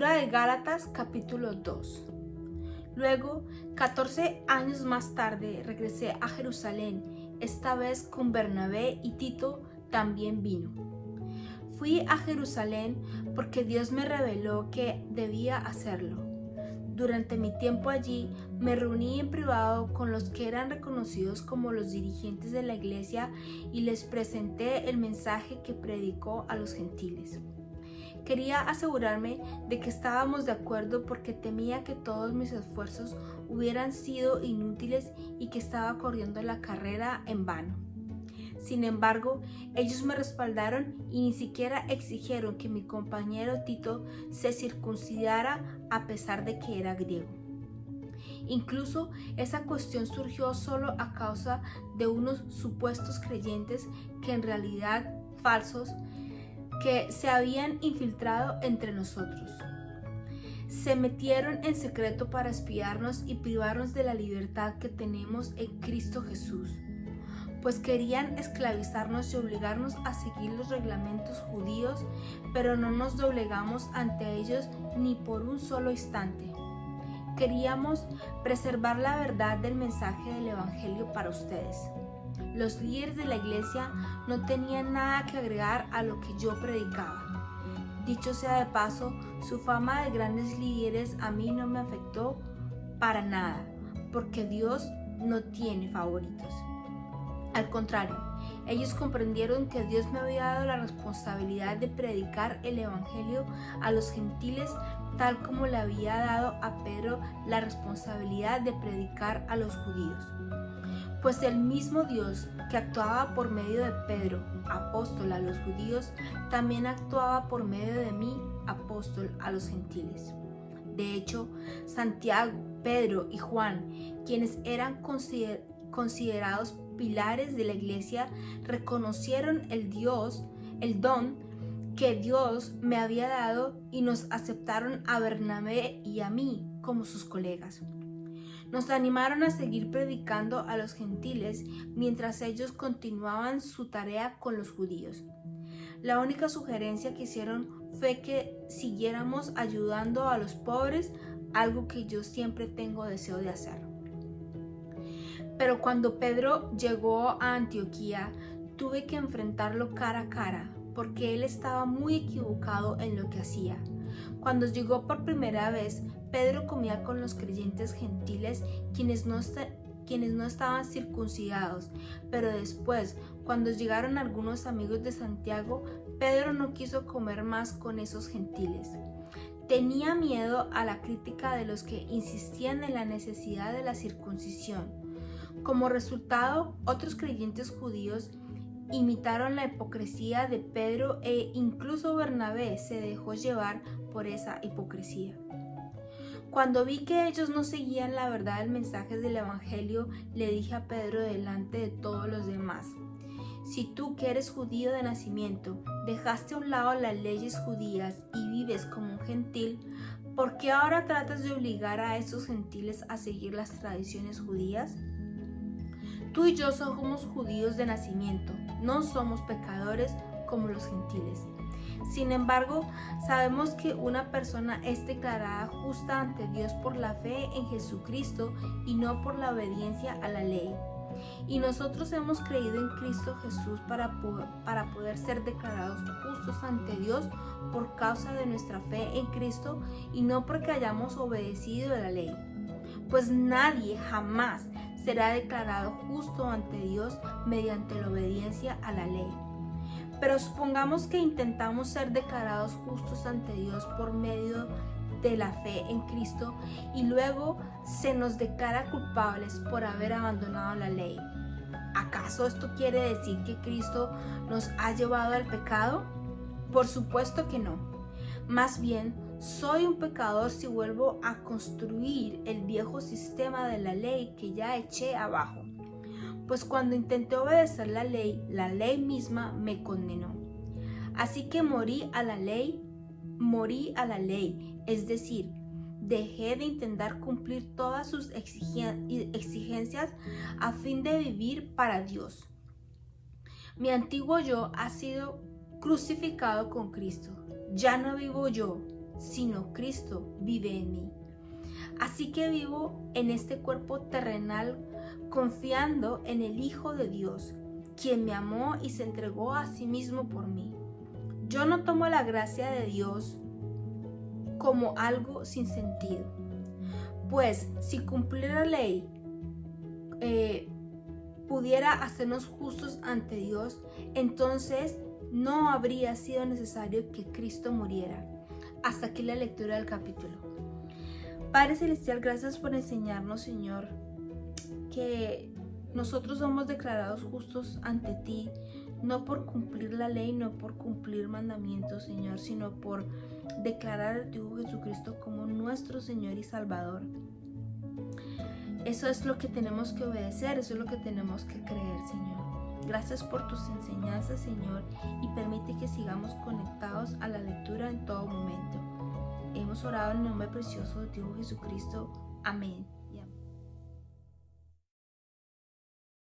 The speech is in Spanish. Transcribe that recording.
Lectura de Gálatas capítulo 2. Luego, 14 años más tarde, regresé a Jerusalén, esta vez con Bernabé, y Tito también vino. Fui a Jerusalén porque Dios me reveló que debía hacerlo. Durante mi tiempo allí, me reuní en privado con los que eran reconocidos como los dirigentes de la iglesia y les presenté el mensaje que predicó a los gentiles. Quería asegurarme de que estábamos de acuerdo porque temía que todos mis esfuerzos hubieran sido inútiles y que estaba corriendo la carrera en vano. Sin embargo, ellos me respaldaron y ni siquiera exigieron que mi compañero Tito se circuncidara a pesar de que era griego. Incluso esa cuestión surgió solo a causa de unos supuestos creyentes que en realidad falsos que se habían infiltrado entre nosotros. Se metieron en secreto para espiarnos y privarnos de la libertad que tenemos en Cristo Jesús, pues querían esclavizarnos y obligarnos a seguir los reglamentos judíos, pero no nos doblegamos ante ellos ni por un solo instante. Queríamos preservar la verdad del mensaje del Evangelio para ustedes. Los líderes de la iglesia no tenían nada que agregar a lo que yo predicaba. Dicho sea de paso, su fama de grandes líderes a mí no me afectó para nada, porque Dios no tiene favoritos. Al contrario, ellos comprendieron que Dios me había dado la responsabilidad de predicar el Evangelio a los gentiles, tal como le había dado a Pedro la responsabilidad de predicar a los judíos. Pues el mismo Dios que actuaba por medio de Pedro, apóstol a los judíos, también actuaba por medio de mí, apóstol a los gentiles. De hecho, Santiago, Pedro y Juan, quienes eran considerados pilares de la iglesia, reconocieron el don que Dios me había dado y nos aceptaron a Bernabé y a mí como sus colegas. Nos animaron a seguir predicando a los gentiles mientras ellos continuaban su tarea con los judíos. La única sugerencia que hicieron fue que siguiéramos ayudando a los pobres, algo que yo siempre tengo deseo de hacer. Pero cuando Pedro llegó a Antioquía, tuve que enfrentarlo cara a cara, porque él estaba muy equivocado en lo que hacía. Cuando llegó por primera vez, Pedro comía con los creyentes gentiles quienes no estaban circuncidados, pero después, cuando llegaron algunos amigos de Santiago, Pedro no quiso comer más con esos gentiles. Tenía miedo a la crítica de los que insistían en la necesidad de la circuncisión. Como resultado, otros creyentes judíos imitaron la hipocresía de Pedro e incluso Bernabé se dejó llevar por esa hipocresía. Cuando vi que ellos no seguían la verdad del mensaje del Evangelio, le dije a Pedro delante de todos los demás: si tú, que eres judío de nacimiento, dejaste a un lado las leyes judías y vives como un gentil, ¿por qué ahora tratas de obligar a esos gentiles a seguir las tradiciones judías? Tú y yo somos judíos de nacimiento, no somos pecadores como los gentiles. Sin embargo, sabemos que una persona es declarada justa ante Dios por la fe en Jesucristo y no por la obediencia a la ley. Y nosotros hemos creído en Cristo Jesús para poder ser declarados justos ante Dios por causa de nuestra fe en Cristo y no porque hayamos obedecido a la ley. Pues nadie jamás será declarado justo ante Dios mediante la obediencia a la ley. Pero supongamos que intentamos ser declarados justos ante Dios por medio de la fe en Cristo y luego se nos declara culpables por haber abandonado la ley. ¿Acaso esto quiere decir que Cristo nos ha llevado al pecado? Por supuesto que no. Más bien, soy un pecador si vuelvo a construir el viejo sistema de la ley que ya eché abajo. Pues cuando intenté obedecer la ley misma me condenó. Así que morí a la ley, es decir, dejé de intentar cumplir todas sus exigencias a fin de vivir para Dios. Mi antiguo yo ha sido crucificado con Cristo. Ya no vivo yo, sino Cristo vive en mí. Así que vivo en este cuerpo terrenal confiando en el Hijo de Dios, quien me amó y se entregó a sí mismo por mí. Yo no tomo la gracia de Dios como algo sin sentido, pues si cumplir la ley pudiera hacernos justos ante Dios, entonces no habría sido necesario que Cristo muriera. Hasta aquí la lectura del capítulo. Padre Celestial, gracias por enseñarnos, Señor, que nosotros somos declarados justos ante ti, no por cumplir la ley, no por cumplir mandamientos, Señor, sino por declarar a tu Hijo Jesucristo como nuestro Señor y Salvador. Eso es lo que tenemos que obedecer, eso es lo que tenemos que creer, Señor. Gracias por tus enseñanzas, Señor, y permite que sigamos conectados a la lectura en todo momento. Hemos orado en el nombre precioso de tu Hijo Jesucristo. Amén.